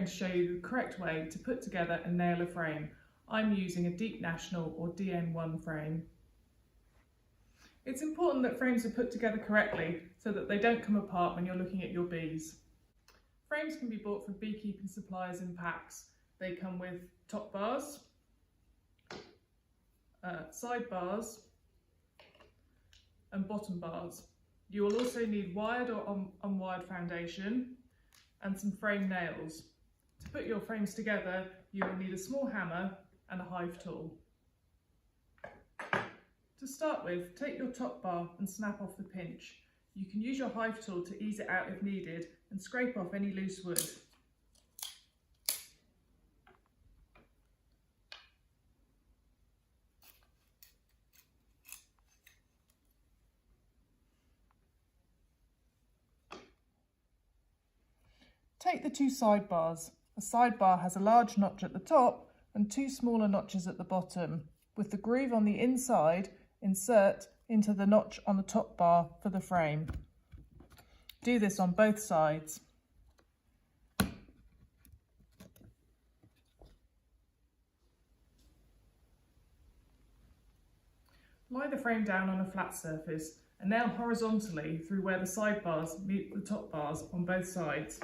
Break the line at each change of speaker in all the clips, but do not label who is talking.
to show you the correct way to put together and nail a frame. I'm using a Deep National or DN1 frame. It's important that frames are put together correctly so that they don't come apart when you're looking at your bees. Frames can be bought from beekeeping suppliers in packs. They come with top bars, side bars and bottom bars. You will also need wired or unwired foundation and some frame nails. To put your frames together, you will need a small hammer and a hive tool. To start with, take your top bar and snap off the pinch. You can use your hive tool to ease it out if needed and scrape off any loose wood. Take the two side bars. A side bar has a large notch at the top and two smaller notches at the bottom. With the groove on the inside, insert into the notch on the top bar for the frame. Do this on both sides. Lie the frame down on a flat surface and nail horizontally through where the side bars meet the top bars on both sides.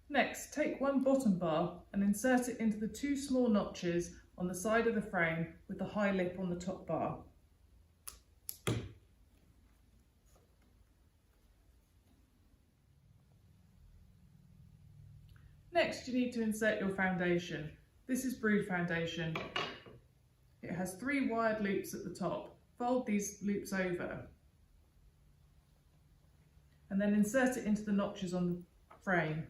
Next, take one bottom bar and insert it into the two small notches on the side of the frame with the high lip on the top bar. Next, you need to insert your foundation. This is brood foundation. It has 3 wired loops at the top. Fold these loops over and then insert it into the notches on the frame.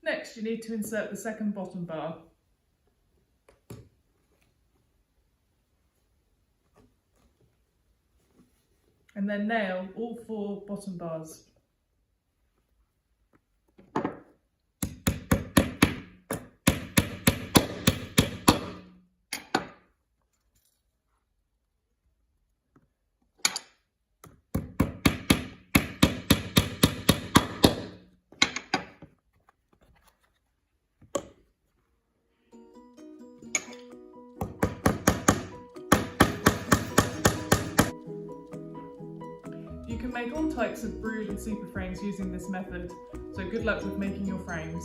Next, you need to insert the second bottom bar. And then nail all 4 bottom bars. You can make all types of brood and super frames using this method, so good luck with making your frames.